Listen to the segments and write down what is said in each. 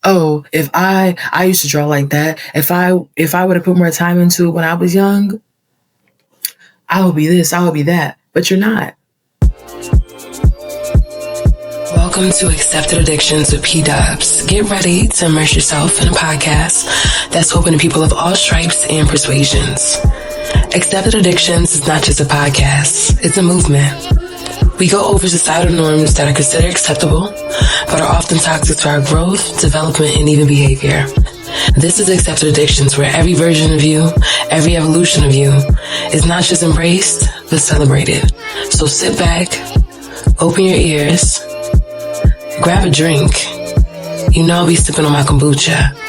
oh, if I used to draw like that. If I would have put more time into it when I was young, I would be this, I would be that. But you're not. Welcome to Accepted Addictions with P-Dubs. Get ready to immerse yourself in a podcast that's open to people of all stripes and persuasions. Accepted Addictions is not just a podcast, it's a movement. We go over societal norms that are considered acceptable, but are often toxic to our growth, development, and even behavior. This is Accepted Addictions, where every version of you, every evolution of you, is not just embraced, but celebrated. So sit back, open your ears, grab a drink. You know I'll be sipping on my kombucha,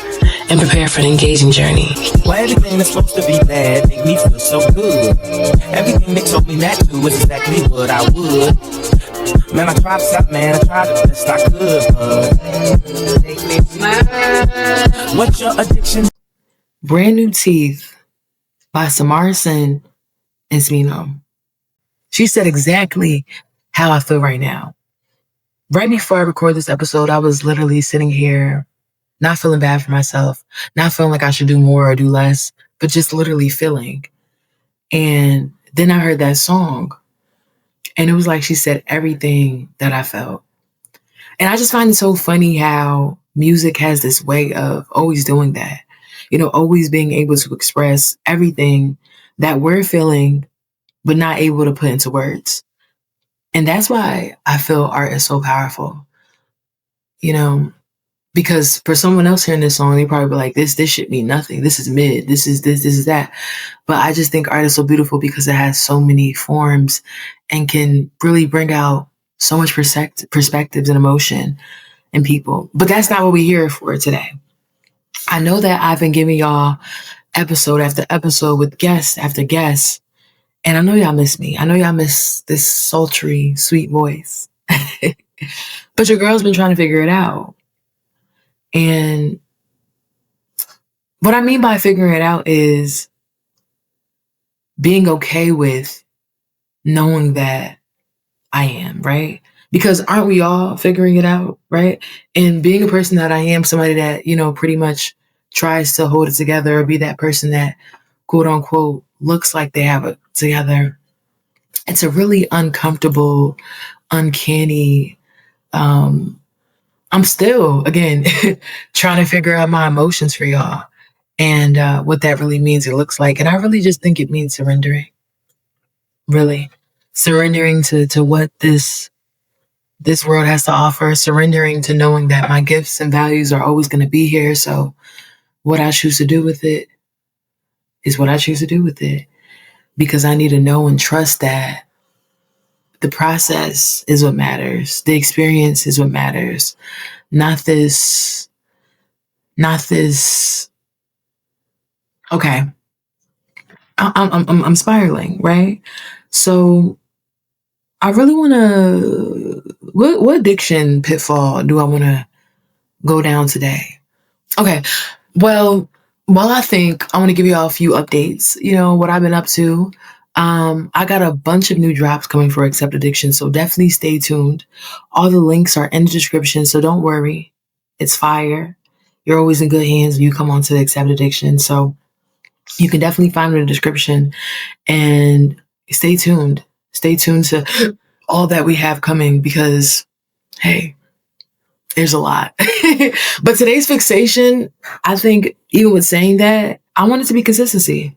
and prepare for an engaging journey. Well, everything that's supposed to be bad make me feel so good. Everything they told me not to is exactly what I would. Man, I tried to stop, man. I tried the best I could, but what's your addiction? Brand New Teeth by Samarson and Smino. She said exactly how I feel right now. Right before I record this episode, I was literally sitting here not feeling bad for myself, not feeling like I should do more or do less, but just literally feeling. And then I heard that song, and it was like she said everything that I felt. And I just find it so funny how music has this way of always doing that, always being able to express everything that we're feeling, but not able to put into words. And that's why I feel art is so powerful, because for someone else hearing this song, they probably be like, this should mean nothing. This is mid. This is that. But I just think art is so beautiful because it has so many forms and can really bring out so much perspectives and emotion in people. But that's not what we're here for today. I know that I've been giving y'all episode after episode with guest after guest. And I know y'all miss me. I know y'all miss this sultry, sweet voice. But your girl's been trying to figure it out. And what I mean by figuring it out is being okay with knowing that I am, right? Because aren't we all figuring it out, right? And being a person that I am, somebody that, pretty much tries to hold it together or be that person that, quote unquote, looks like they have it together. It's a really uncomfortable, uncanny, I'm still, again, trying to figure out my emotions for y'all and what that really means, it looks like. And I really just think it means surrendering. Really. Surrendering to what this world has to offer. Surrendering to knowing that my gifts and values are always going to be here. So what I choose to do with it is what I choose to do with it. Because I need to know and trust that the process is what matters. The experience is what matters. Not this. Okay. I'm spiraling, right? So I really want to, what addiction pitfall do I want to go down today? Okay. Well, while I think, I want to give you all a few updates, what I've been up to. I got a bunch of new drops coming for Accept Addiction, so definitely stay tuned. All the links are in the description, so don't worry. It's fire. You're always in good hands when you come onto the Accept Addiction, so you can definitely find it in the description. And stay tuned. Stay tuned to all that we have coming because, hey, there's a lot. But today's fixation, I think, even with saying that, I want it to be consistency.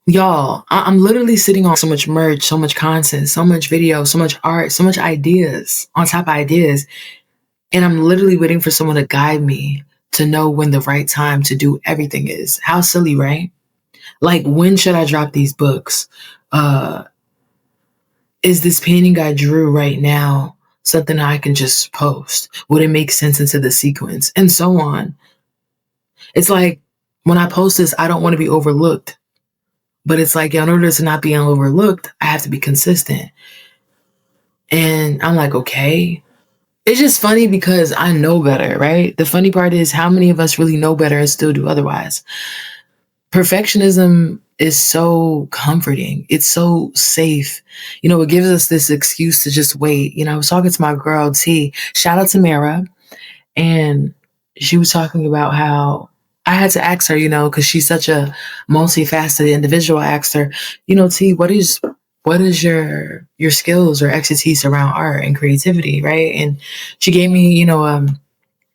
Y'all, I'm literally sitting on so much merch, so much content, so much video, so much art, so much ideas on top of ideas. And I'm literally waiting for someone to guide me to know when the right time to do everything is. How silly, right? Like, when should I drop these books? Is this painting I drew right now something I can just post? Would it make sense into the sequence? And so on. It's like, when I post this, I don't want to be overlooked. But it's like, in order to not be overlooked, I have to be consistent. And I'm like, okay. It's just funny because I know better, right? The funny part is how many of us really know better and still do otherwise. Perfectionism is so comforting. It's so safe. It gives us this excuse to just wait. I was talking to my girl, T. Shout out to Mara. And she was talking about how I had to ask her, because she's such a multifaceted individual. I asked her, T, what is your skills or expertise around art and creativity, right? And she gave me,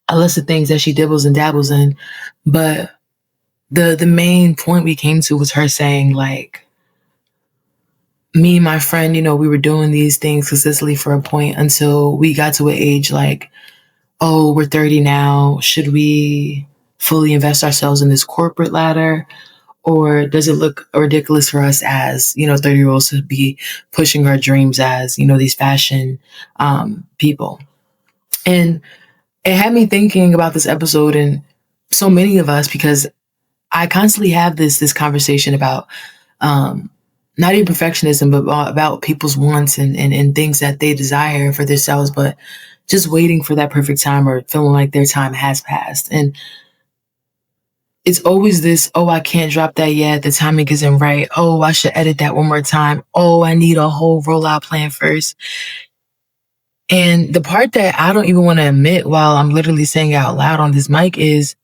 a list of things that she dibbles and dabbles in, but the main point we came to was her saying, like, me and my friend, we were doing these things consistently for a point until we got to an age like, oh, we're 30 now. Should we fully invest ourselves in this corporate ladder? Or does it look ridiculous for us as, 30-year-olds to be pushing our dreams as, these fashion people? And it had me thinking about this episode and so many of us, because I constantly have this conversation about not even perfectionism, but about people's wants and things that they desire for themselves, but just waiting for that perfect time or feeling like their time has passed. And it's always this, oh, I can't drop that yet. The timing isn't right. Oh, I should edit that one more time. Oh, I need a whole rollout plan first. And the part that I don't even want to admit while I'm literally saying out loud on this mic is,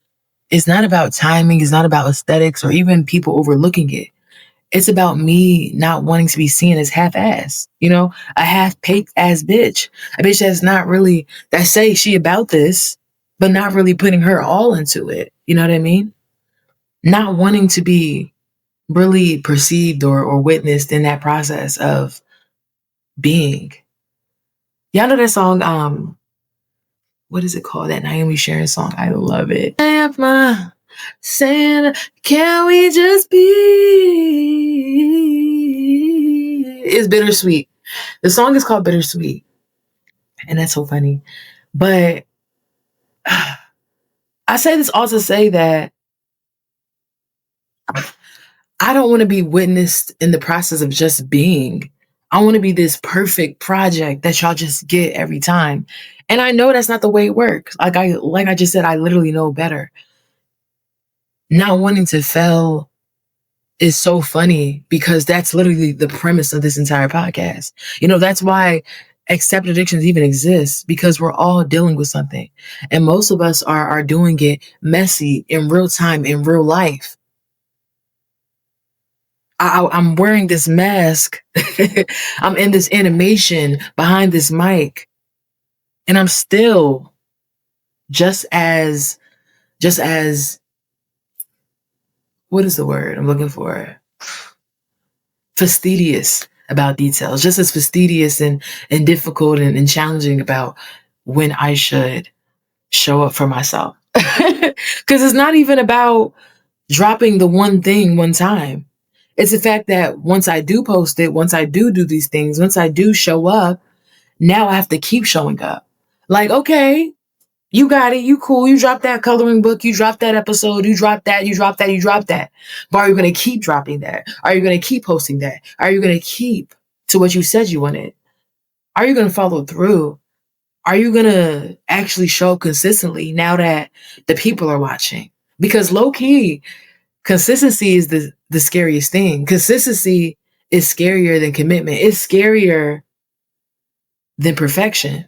it's not about timing. It's not about aesthetics or even people overlooking it. It's about me not wanting to be seen as half-ass, a half-baked ass bitch, a bitch that's not really, that say she about this, but not really putting her all into it. You know what I mean? Not wanting to be really perceived or witnessed in that process of being. Y'all know that song, what is it called? That Naomi Sharon song. I love it. I am my Santa, can we just be? It's bittersweet. The song is called Bittersweet. And that's so funny. But I say this all to say that I don't want to be witnessed in the process of just being. I want to be this perfect project that y'all just get every time. And I know that's not the way it works. Like I just said, I literally know better. Not wanting to fail is so funny because that's literally the premise of this entire podcast. That's why accepted addictions even exists, because we're all dealing with something. And most of us are doing it messy in real time, in real life. I'm wearing this mask. I'm in this animation behind this mic. And I'm still just as, what is the word I'm looking for? Fastidious about details, just as fastidious and difficult and challenging about when I should show up for myself. Because it's not even about dropping the one thing one time. It's the fact that once I do post it, once I do these things, once I do show up, now I have to keep showing up. Like, okay, you got it, you cool, you dropped that coloring book, you dropped that episode, you dropped that, you dropped that, you dropped that. But are you going to keep dropping that? Are you going to keep posting that? Are you going to keep to what you said you wanted? Are you going to follow through? Are you going to actually show up consistently now that the people are watching? Because low key, consistency is the scariest thing. Consistency is scarier than commitment. It's scarier than perfection.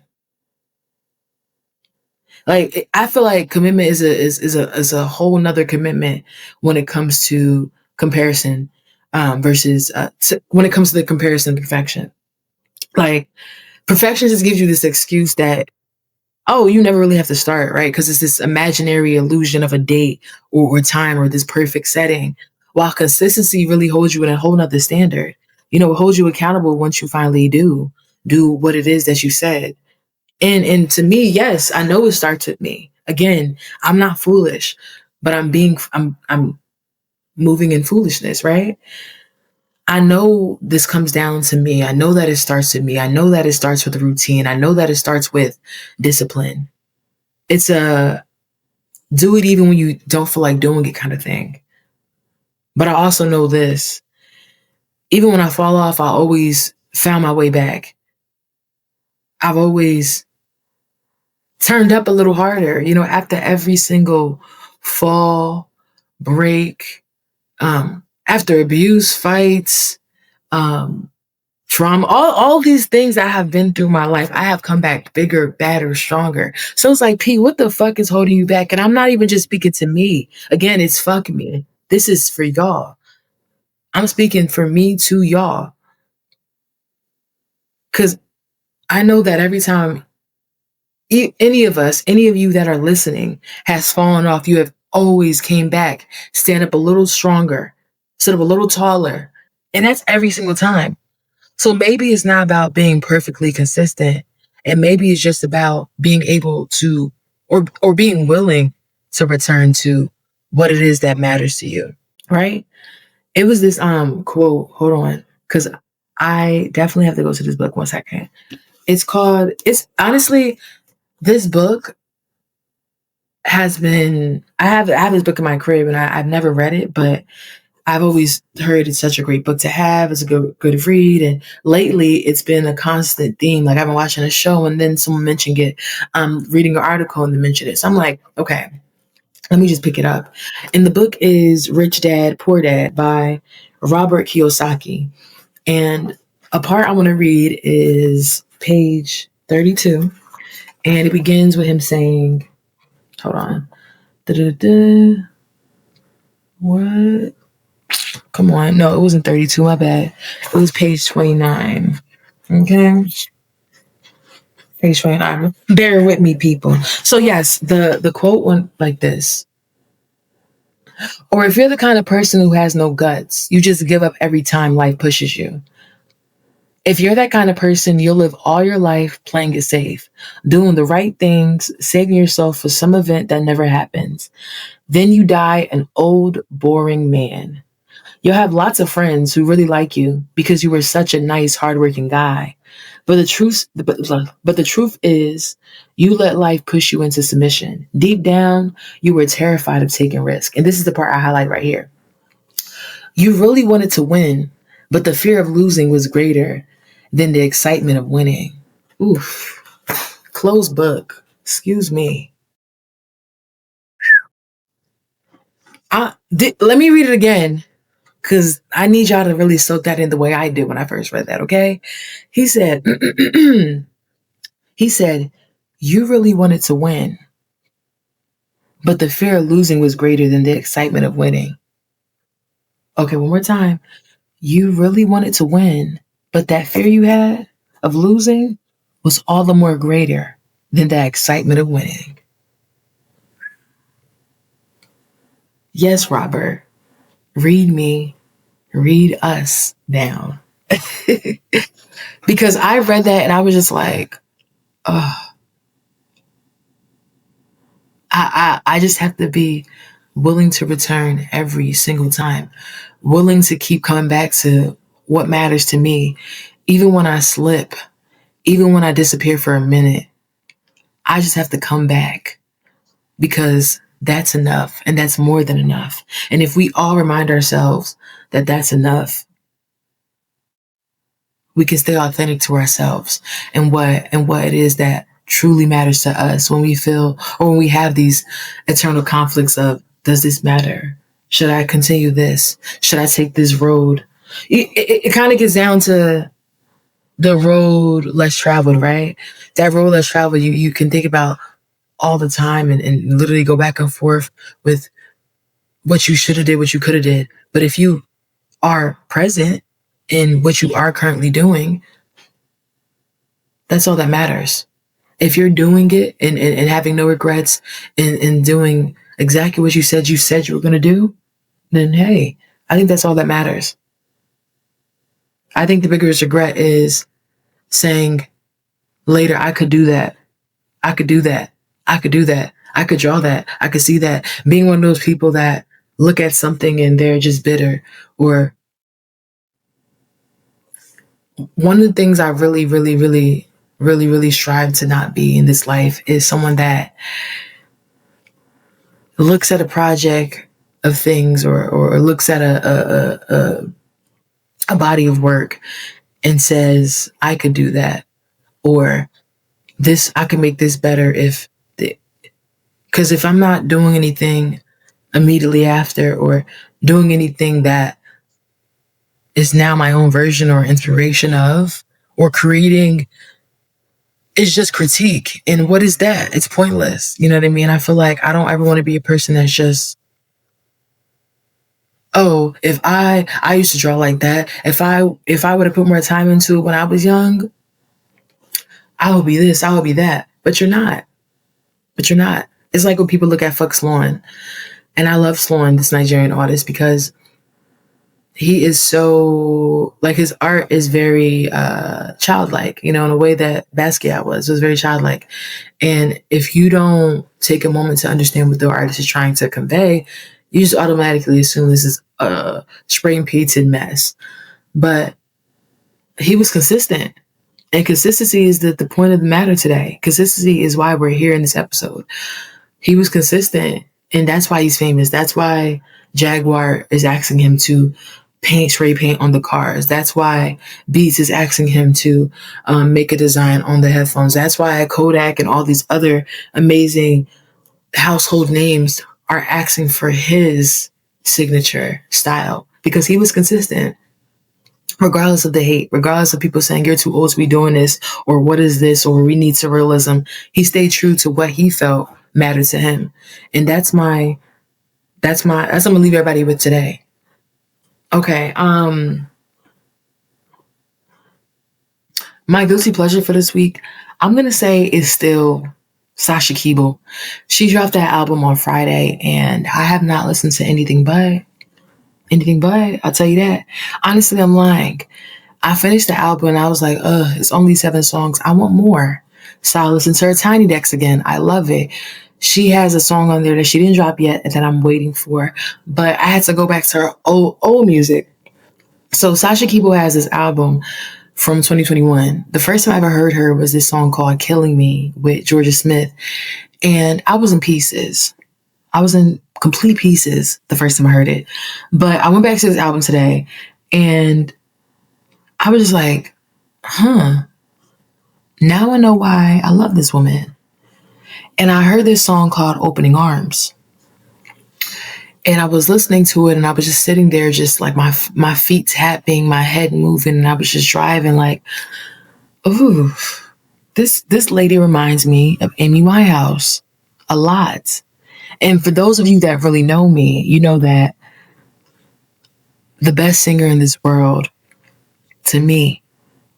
Like, I feel like commitment is a whole nother commitment when it comes to comparison, versus when it comes to the comparison of perfection. Like, perfection just gives you this excuse that, oh, you never really have to start, right? Because it's this imaginary illusion of a date or time or this perfect setting. While consistency really holds you in a whole nother standard. It holds you accountable once you finally do what it is that you said. And to me, yes, I know it starts with me. Again, I'm not foolish, but I'm moving in foolishness, right? I know this comes down to me. I know that it starts with me. I know that it starts with routine. I know that it starts with discipline. It's a do it even when you don't feel like doing it kind of thing. But I also know this. Even when I fall off, I always found my way back. I've always turned up a little harder, after every single fall, break, after abuse, fights, trauma, all these things I have been through my life, I have come back bigger, badder, stronger. So it's like, P, what the fuck is holding you back? And I'm not even just speaking to me. Again, it's fuck me. This is for y'all. I'm speaking for me to y'all. Because I know that every time any of us, any of you that are listening has fallen off, you have always came back, stand up a little stronger, stood up a little taller. And that's every single time. So maybe it's not about being perfectly consistent. And maybe it's just about being able to, or being willing to return to what it is that matters to you. Right? It was this quote, hold on, because I definitely have to go to this book one second. It's honestly, this book has been, I have this book in my crib and I've never read it, but I've always heard it's such a great book to have. It's a good read. And lately it's been a constant theme. Like I've been watching a show and then someone mentioned it. I'm reading an article and they mentioned it. So I'm like, okay, let me just pick it up. And the book is Rich Dad, Poor Dad by Robert Kiyosaki. And a part I want to read is page 32. And it begins with him saying, hold on. Da-da-da. What? Come on. No, it wasn't 32. My bad. It was page 29. Okay. Page 29. Bear with me, people. So yes, the quote went like this. Or if you're the kind of person who has no guts, you just give up every time life pushes you. If you're that kind of person, you'll live all your life playing it safe, doing the right things, saving yourself for some event that never happens. Then you die an old, boring man. You'll have lots of friends who really like you because you were such a nice, hardworking guy. But the truth is, you let life push you into submission. Deep down, you were terrified of taking risk. And this is the part I highlight right here. You really wanted to win, but the fear of losing was greater than the excitement of winning. Oof. Closed book. Excuse me. Let me read it again because I need y'all to really soak that in the way I did when I first read that, okay? He said, he said, you really wanted to win, but the fear of losing was greater than the excitement of winning. Okay, one more time. You really wanted to win, but that fear you had of losing was all the more greater than the excitement of winning. Yes, Robert, read me, read us down. Because I read that and I was just like, oh, I just have to be willing to return every single time, willing to keep coming back to what matters to me, even when I slip, even when I disappear for a minute. I just have to come back because that's enough and that's more than enough. And if we all remind ourselves that that's enough, we can stay authentic to ourselves and what it is that truly matters to us when we feel or when we have these eternal conflicts of, does this matter? Should I continue this? Should I take this road? It kind of gets down to the road less traveled, right? That road less traveled, you can think about all the time and literally go back and forth with what you should have did, what you could have did. But if you are present in what you are currently doing, that's all that matters. If you're doing it and having no regrets and doing exactly what you said you were going to do, then hey, I think that's all that matters. I think the biggest regret is saying later, I could do that. I could do that. I could do that. I could draw that. I could see that. Being one of those people that look at something and they're just bitter. Or one of the things I really strive to not be in this life is someone that looks at a project of things or looks at a body of work and says, I could do that. Or this, I can make this better because if I'm not doing anything immediately after or doing anything that is now my own version or inspiration of, or creating, is just critique. And what is that? It's pointless. You know what I mean? I feel like I don't ever want to be a person that's just, oh, if I used to draw like that. If I would have put more time into it when I was young, I would be this, I would be that. But you're not. But you're not. It's like when people look at Fuck Sloan. And I love Sloan, this Nigerian artist, because he is so, like, his art is very childlike, you know, in a way that Basquiat was. It was very childlike. And if you don't take a moment to understand what the artist is trying to convey, you just automatically assume this is a spray and painted mess. But he was consistent. And consistency is the point of the matter today. Consistency is why we're here in this episode. He was consistent, and that's why he's famous. That's why Jaguar is asking him to spray paint on the cars. That's why Beats is asking him to make a design on the headphones. That's why Kodak and all these other amazing household names are asking for his signature style, because he was consistent. Regardless of the hate, regardless of people saying you're too old to be doing this, or what is this, or we need surrealism, he stayed true to what he felt mattered to him. And that's what I'm gonna leave everybody with today. Okay. My guilty pleasure for this week, I'm gonna say, is still Sasha Keeble. She dropped that album on Friday, and I have not listened to anything but. I'll tell you that. Honestly, I'm lying. I finished the album and I was like, it's only 7 songs. I want more. So I listened to her Tiny Decks again. I love it. She has a song on there that she didn't drop yet and that I'm waiting for. But I had to go back to her old music. So Sasha Keeble has this album from 2021. The first time I ever heard her was this song called Killing Me with Georgia Smith. And I was in pieces. I was in complete pieces the first time I heard it. But I went back to this album today and I was just like, now I know why I love this woman. And I heard this song called Opening Arms. And I was listening to it and I was just sitting there, just like my feet tapping, my head moving, and I was just driving like, ooh, this lady reminds me of Amy Winehouse a lot. And for those of you that really know me, you know that the best singer in this world, to me,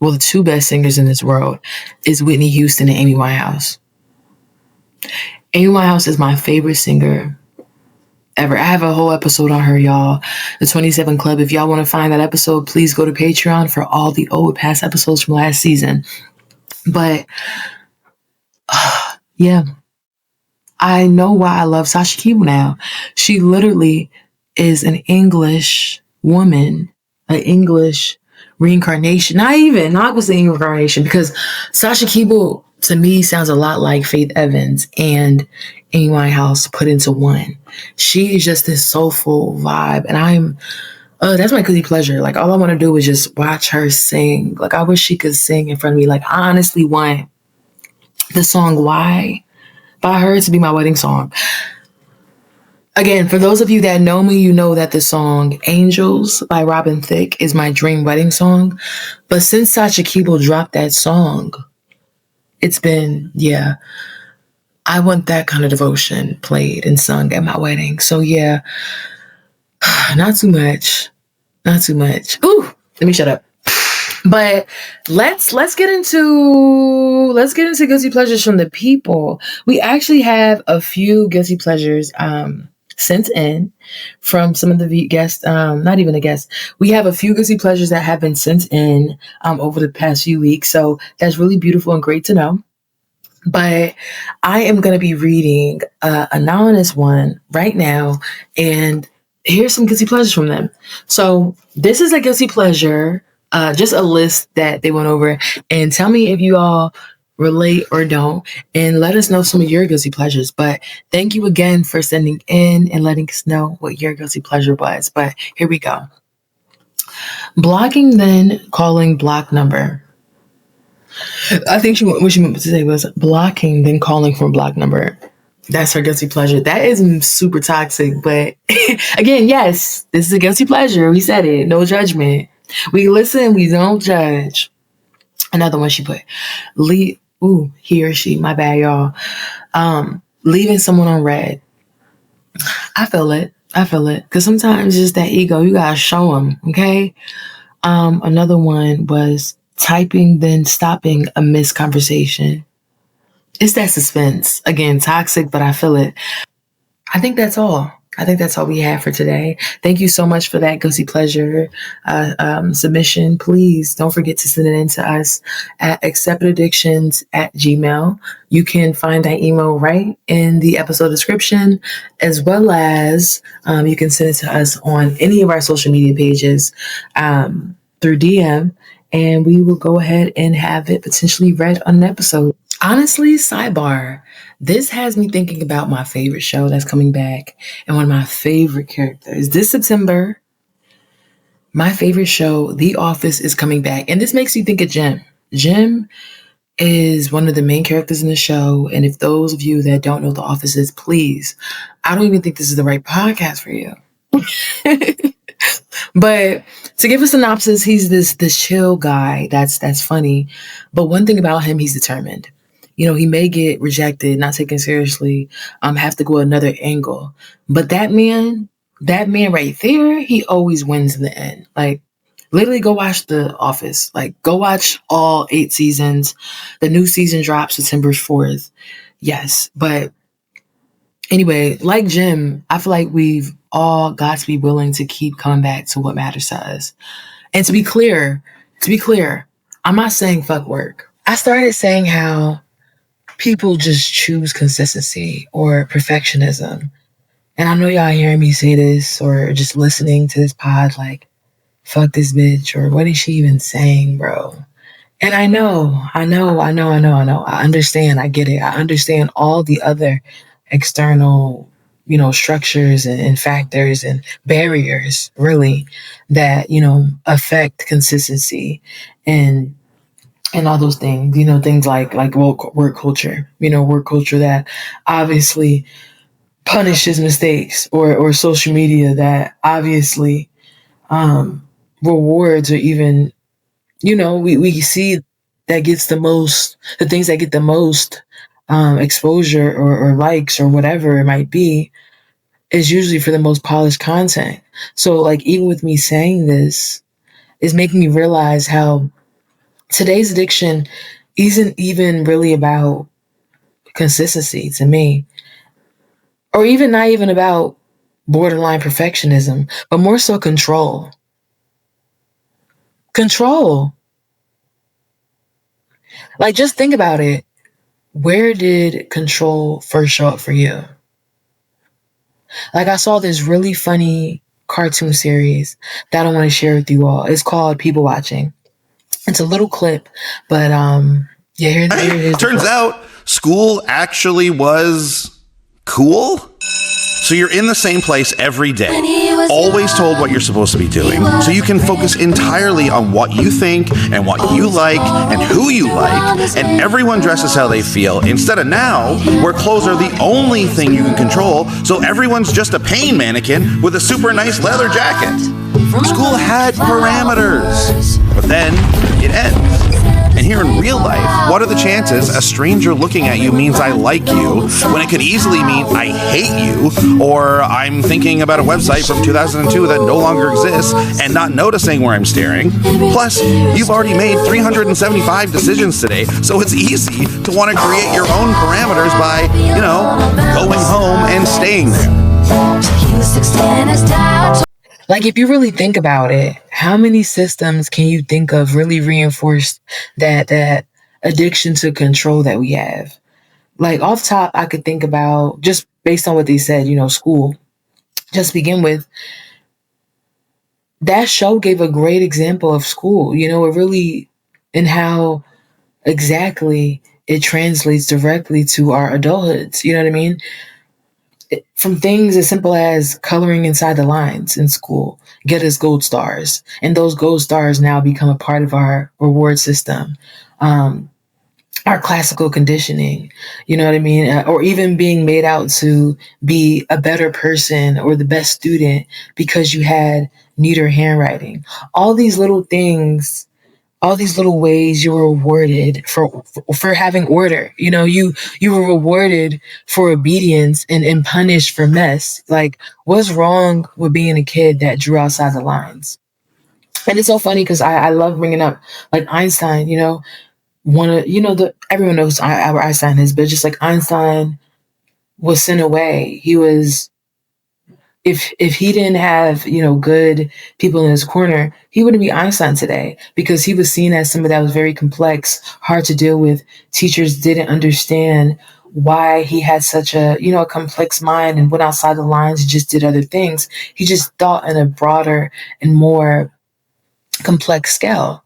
well, the 2 best singers in this world is Whitney Houston and Amy Winehouse. Amy Winehouse is my favorite singer ever. I have a whole episode on her, y'all. The 27 Club. If y'all want to find that episode, please go to Patreon for all the old past episodes from last season. But, yeah. I know why I love Sasha Keeble now. She literally is an English woman, an English reincarnation. Not was the reincarnation, because Sasha Keeble to me sounds a lot like Faith Evans and Amy Winehouse put into one. She is just this soulful vibe, and that's my guilty pleasure. Like, all I want to do is just watch her sing. Like, I wish she could sing in front of me. Like, I honestly want the song Why by her to be my wedding song. Again, for those of you that know me, you know that the song Angels by Robin Thicke is my dream wedding song. But since Sasha Keeble dropped that song, it's been, I want that kind of devotion played and sung at my wedding. So yeah, not too much. Ooh, let me shut up. But let's get into guilty pleasures from the people. We actually have a few guilty pleasures sent in from some of the guests. Not even a guest. We have a few guilty pleasures that have been sent in over the past few weeks. So that's really beautiful and great to know. But I am going to be reading an anonymous one right now, and here's some guilty pleasures from them. So this is a guilty pleasure. Just a list that they went over, and tell me if you all relate or don't, and let us know some of your guilty pleasures. But thank you again for sending in and letting us know what your guilty pleasure was. But here we go. Blocking, then calling block number. I think what she meant to say was blocking, then calling for a block number. That's her guilty pleasure. That is super toxic. But again, yes, this is a guilty pleasure. We said it. No judgment. We listen, we don't judge. Another one she put, he or she, my bad, y'all. Leaving someone on red. I feel it. I feel it. Because sometimes just that ego, you gotta show them, okay? Another one was typing, then stopping a missed conversation. It's that suspense. Again, toxic, but I feel it. I think that's all. I think that's all we have for today. Thank you so much for that guilty pleasure submission. Please don't forget to send it in to us at acceptaddictions@gmail. You can find that email right in the episode description, as well as you can send it to us on any of our social media pages through DM, and we will go ahead and have it potentially read on an episode. Honestly, sidebar, this has me thinking about my favorite show that's coming back and one of my favorite characters. This September, my favorite show, The Office, is coming back. And this makes me think of Jim. Jim is one of the main characters in the show. And if those of you that don't know what The Office is, please, I don't even think this is the right podcast for you. But to give a synopsis, he's this chill guy that's funny. But one thing about him, he's determined. You know, he may get rejected, not taken seriously, have to go another angle. But that man right there, he always wins in the end. Like, literally go watch The Office. Like, go watch all 8 seasons. The new season drops September 4th. Yes. But anyway, like Jim, I feel like we've all got to be willing to keep coming back to what matters to us. And to be clear, I'm not saying fuck work. I started saying how people just choose consistency or perfectionism. And I know y'all hearing me say this or just listening to this pod like, fuck this bitch, or what is she even saying, bro? And I know. I understand. I get it. I understand all the other external, structures and factors and barriers really that, affect consistency and all those things, things like work culture, work culture that obviously punishes mistakes, or social media that obviously rewards, or even, we see that gets the things that get the most exposure, or likes, or whatever it might be, is usually for the most polished content. So like, even with me saying this, is making me realize how today's addiction isn't even really about consistency to me, or even not even about borderline perfectionism, but more so control. Control. Like, just think about it. Where did control first show up for you? Like, I saw this really funny cartoon series that I want to share with you all. It's called People Watching. It's a little clip, but yeah, here's turns out school actually was cool. So you're in the same place every day, always told what you're supposed to be doing. So you can focus entirely on what you think and what you like and who you like, and everyone dresses how they feel. Instead of now, where clothes are the only thing you can control, so everyone's just a pain mannequin with a super nice leather jacket. School had parameters, but then it ends. And here in real life, what are the chances a stranger looking at you means I like you, when it could easily mean I hate you, or I'm thinking about a website from 2002 that no longer exists and not noticing where I'm staring? Plus, you've already made 375 decisions today, so it's easy to want to create your own parameters by, going home and staying there. Like, if you really think about it, how many systems can you think of really reinforce that addiction to control that we have? Like, off top, I could think about, just based on what they said, school. Just to begin with, that show gave a great example of school, it really, and how exactly it translates directly to our adulthoods. You know what I mean? From things as simple as coloring inside the lines in school get us gold stars, and those gold stars now become a part of our reward system. our classical conditioning, you know what I mean? Or even being made out to be a better person or the best student because you had neater handwriting. All these little things, all these little ways you were rewarded for having order. You know, you were rewarded for obedience and punished for mess. Like, what's wrong with being a kid that drew outside the lines? And it's so funny because I love bringing up like Einstein, you know, one of, you know, the everyone knows Albert Einstein is, but just like Einstein was sent away. He was, if he didn't have, you know, good people in his corner, he wouldn't be Einstein today because he was seen as somebody that was very complex, hard to deal with. Teachers didn't understand why he had such a, you know, a complex mind and went outside the lines and just did other things. He just thought in a broader and more complex scale.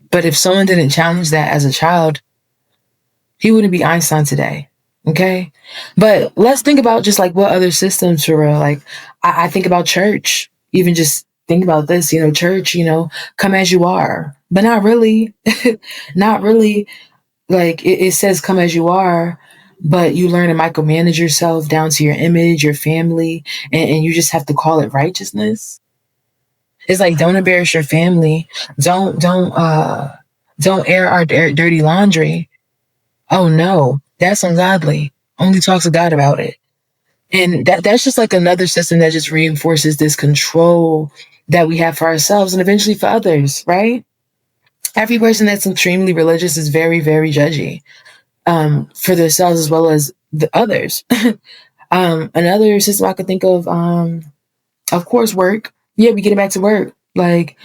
But if someone didn't challenge that as a child, he wouldn't be Einstein today. Okay. But let's think about just like what other systems for real. Like I think about church, even just think about this, you know, church, you know, come as you are, but not really, not really. Like it says come as you are, but you learn to micromanage yourself down to your image, your family, and you just have to call it righteousness. It's like, don't embarrass your family. Don't air our dirty laundry. Oh no, that's ungodly. Only talk to God about it. And that's just like another system that just reinforces this control that we have for ourselves and eventually for others, right? Every person that's extremely religious is very, very judgy for themselves as well as the others. Another system I could think of course, work. Yeah, we get back to work. Like,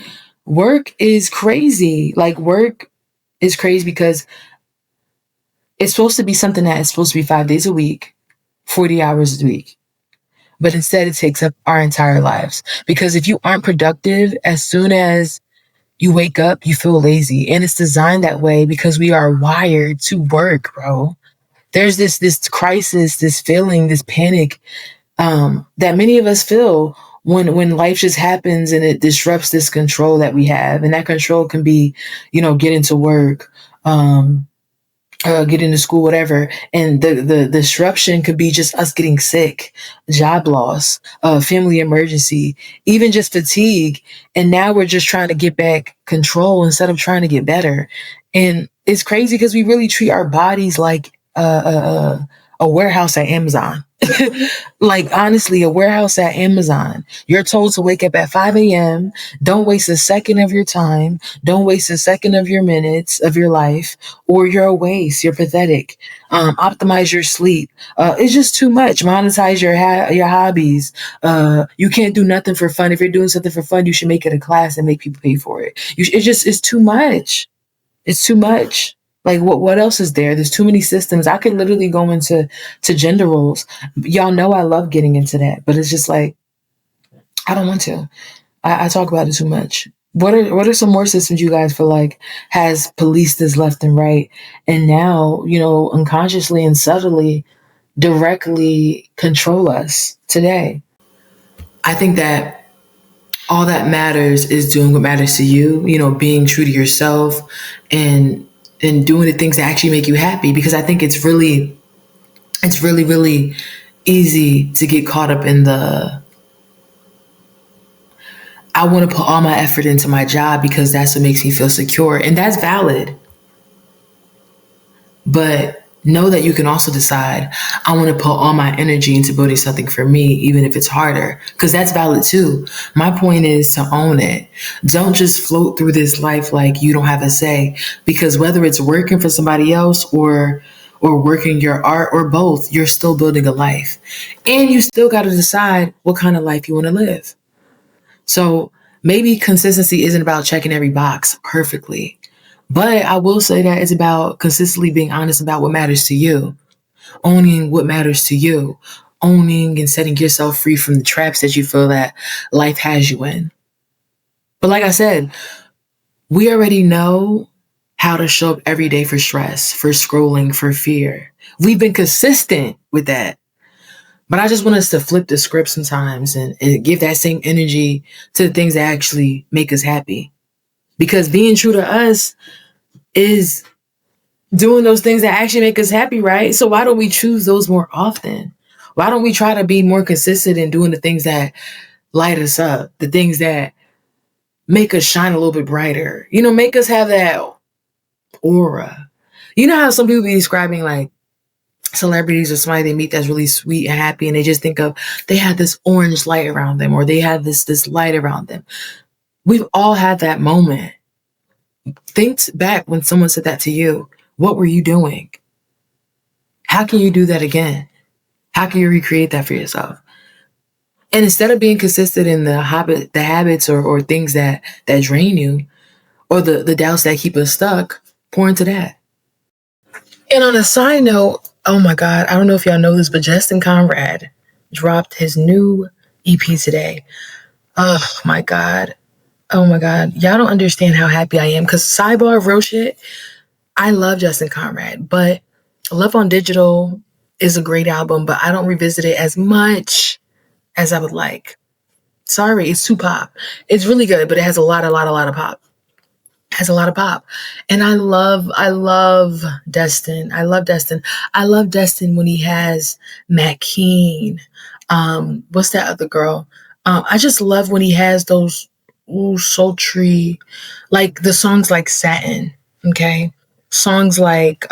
work is crazy. Like, work is crazy because it's supposed to be something that is supposed to be 5 days a week, 40 hours a week. But instead, it takes up our entire lives. Because if you aren't productive, as soon as you wake up, you feel lazy. And it's designed that way because we are wired to work, bro. There's this crisis, this feeling, this panic that many of us feel when life just happens and it disrupts this control that we have. And that control can be, you know, get into work, get into school, whatever. And the disruption could be just us getting sick, job loss, family emergency, even just fatigue. And now we're just trying to get back control instead of trying to get better. And it's crazy because we really treat our bodies like a warehouse at Amazon. Like, honestly, a warehouse at Amazon. You're told to wake up at 5 a.m. Don't waste a second of your time. Don't waste a second of your minutes of your life, or you're a waste. You're pathetic. Optimize your sleep. It's just too much. Monetize your hobbies. You can't do nothing for fun. If you're doing something for fun, you should make it a class and make people pay for it. It's too much. It's too much. Like, what else is there? There's too many systems. I could literally go into gender roles. Y'all know I love getting into that, but it's just like I don't want to. I talk about it too much. What are some more systems you guys feel like has policed this left and right, and now, you know, unconsciously and subtly directly control us today? I think that all that matters is doing what matters to you, you know, being true to yourself and doing the things that actually make you happy. Because I think it's really, really easy to get caught up in the I want to put all my effort into my job because that's what makes me feel secure. And that's valid. But know that you can also decide, I want to put all my energy into building something for me, even if it's harder, because that's valid too. My point is to own it. Don't just float through this life like you don't have a say, because whether it's working for somebody else or working your art or both, you're still building a life. And you still got to decide what kind of life you want to live. So maybe consistency isn't about checking every box perfectly. But I will say that it's about consistently being honest about what matters to you, owning what matters to you, owning and setting yourself free from the traps that you feel that life has you in. But like I said, we already know how to show up every day for stress, for scrolling, for fear. We've been consistent with that. But I just want us to flip the script sometimes and give that same energy to the things that actually make us happy. Because being true to us is doing those things that actually make us happy, right? So why don't we choose those more often? Why don't we try to be more consistent in doing the things that light us up, the things that make us shine a little bit brighter, make us have that aura. You know how some people be describing like celebrities or somebody they meet that's really sweet and happy, and they just think of they have this orange light around them, or they have this light around them. We've all had that moment. Think back when someone said that to you. What were you doing? How can you do that again? How can you recreate that for yourself? And instead of being consistent in the habits or things that drain you, or the doubts that keep us stuck, pour into that. And on a side note, oh my God, I don't know if y'all know this, but Justin Conrad dropped his new EP today. Oh my God. Oh my God. Y'all don't understand how happy I am. Because sidebar, real shit, I love Justin Conrad, but Love on Digital is a great album, but I don't revisit it as much as I would like. Sorry, it's too pop. It's really good, but it has a lot of pop. Has a lot of pop. And I love Destin. I love Destin. I love Destin when he has Matt Keen. What's that other girl? I just love when he has those sultry, like the songs like Satin. Okay. Songs like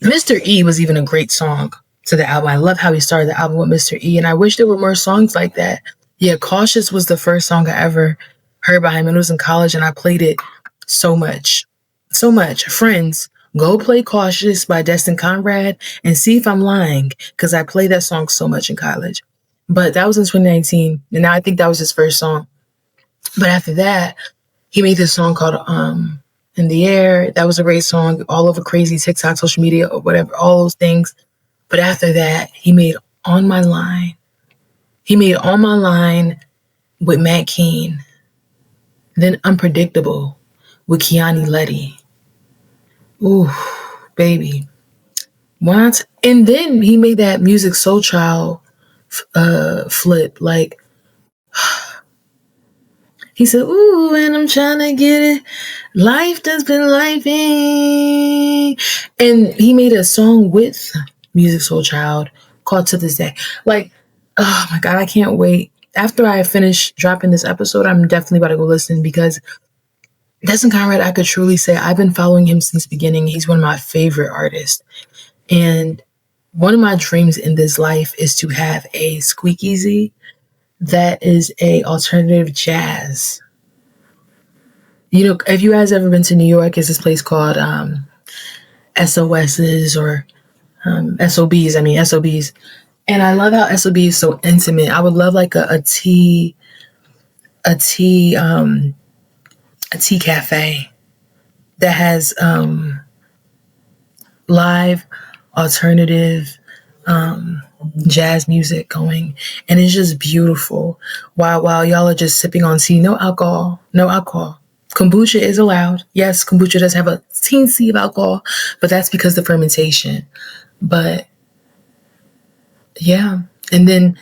Mr. E was even a great song to the album. I love how he started the album with Mr. E, and I wish there were more songs like that. Yeah, Cautious was the first song I ever heard by him, and it was in college, and I played it so much. So much. Friends, go play Cautious by Destin Conrad and see if I'm lying, because I played that song so much in college. But that was in 2019, and now I think that was his first song. But after that, he made this song called In the Air. That was a great song, all over crazy TikTok, social media, or whatever, all those things. But after that, he made On My Line. He made On My Line with Matt Keen. Then Unpredictable with Keani Letty. Ooh, baby. What? And then he made that Music Soul Child flip. Like, he said, ooh, and I'm trying to get it. Life has been lifing. And he made a song with Music Soul Child called To This Day. Like, oh my God, I can't wait. After I finish dropping this episode, I'm definitely about to go listen, because Destin Conrad, I could truly say I've been following him since the beginning. He's one of my favorite artists. And one of my dreams in this life is to have a squeakeasy that is a alternative jazz. You know, have you guys ever been to New York? There's this place called SOS's or SOBs. I mean, SOBs. And I love how SOB is so intimate. I would love like a tea cafe that has live alternative jazz music going, and it's just beautiful. While y'all are just sipping on tea, no alcohol. Kombucha is allowed. Yes, kombucha does have a teensy of alcohol, but that's because of the fermentation. But yeah, and then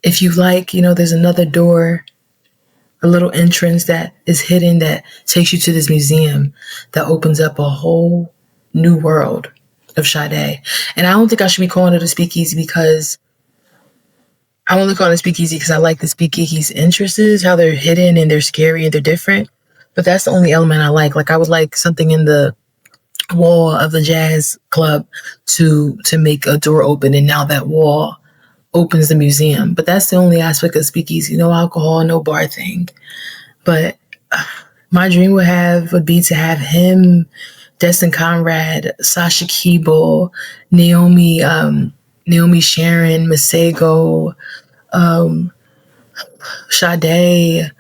if you like, there's another door, a little entrance that is hidden that takes you to this museum that opens up a whole new world of Sade. And I don't think I should be calling it a speakeasy, because I only call it a speakeasy because I like the speakeasy's interests, how they're hidden and they're scary and they're different. But that's the only element I like. Like, I would like something in the wall of the jazz club to make a door open, and now that wall opens the museum. But that's the only aspect of speakeasy. No alcohol, no bar thing. But my dream would be to have him, Destin Conrad, Sasha Keeble, Naomi Sharon, Masego, Sade.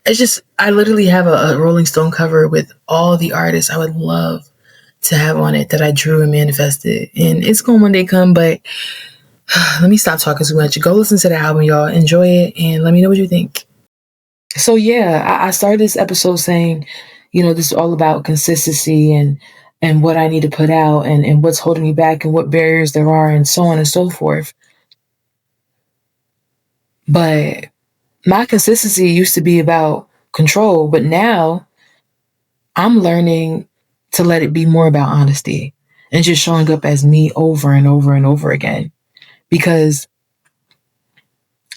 It's just, I literally have a Rolling Stone cover with all the artists I would love to have on it that I drew and manifested. And it's going to one day come, but let me stop talking too much. Go listen to the album, y'all. Enjoy it, and let me know what you think. So yeah, I started this episode saying, this is all about consistency and what I need to put out and what's holding me back and what barriers there are and so on and so forth. But my consistency used to be about control, but now I'm learning to let it be more about honesty and just showing up as me over and over and over again. Because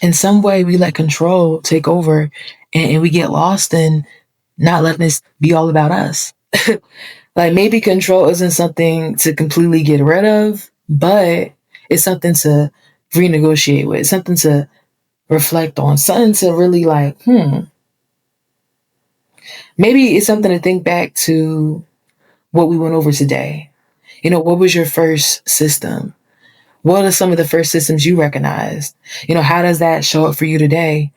in some way we let control take over and we get lost in not letting this be all about us. Like maybe control isn't something to completely get rid of, but it's something to renegotiate with, something to reflect on, something to really like, maybe it's something to think back to what we went over today. What was your first system? What are some of the first systems you recognized? How does that show up for you today?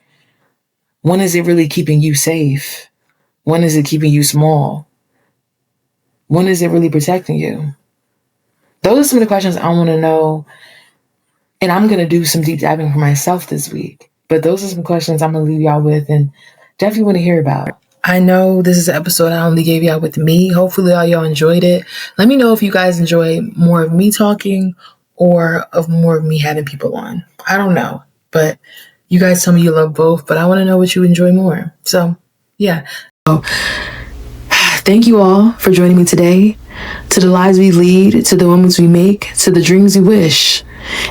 When is it really keeping you safe? When is it keeping you small? When is it really protecting you? Those are some of the questions I want to know. And I'm going to do some deep diving for myself this week. But those are some questions I'm going to leave y'all with and definitely want to hear about. I know this is an episode I only gave y'all with me. Hopefully all y'all enjoyed it. Let me know if you guys enjoy more of me talking or of more of me having people on. I don't know. But you guys tell me you love both. But I want to know what you enjoy more. So, yeah. So, thank you all for joining me today. To the lives we lead, to the moments we make, to the dreams we wish,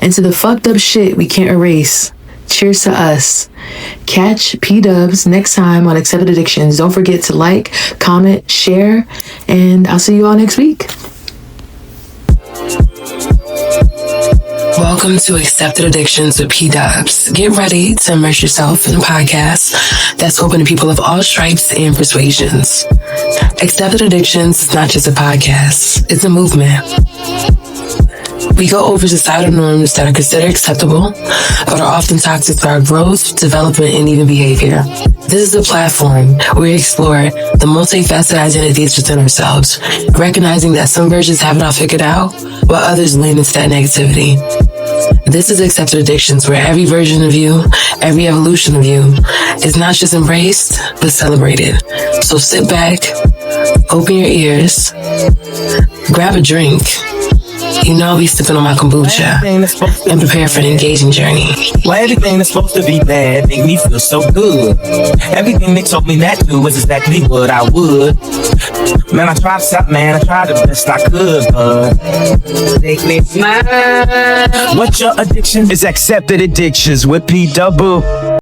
and to the fucked up shit we can't erase. Cheers to us. Catch P-Dubs next time on Accepted Addictions. Don't forget to like, comment, share, and I'll see you all next week. Welcome to Accepted Addictions with P-Dubs. Get ready to immerse yourself in a podcast that's open to people of all stripes and persuasions. Accepted Addictions is not just a podcast, it's a movement. We go over societal norms that are considered acceptable, but are often toxic to our growth, development, and even behavior. This is a platform where we explore the multifaceted identities within ourselves, recognizing that some versions have it all figured out, while others lean into that negativity. This is Accepted Addictions, where every version of you, every evolution of you, is not just embraced, but celebrated. So sit back, open your ears, grab a drink. I'll be sipping on my kombucha and prepare for an engaging journey. Well, everything that's supposed to be bad make me feel so good. Everything they told me not to was exactly what I would. Man, I tried to stop, man. I tried the best I could, but make me smile. What your addiction is? Accepted Addictions with P. Double.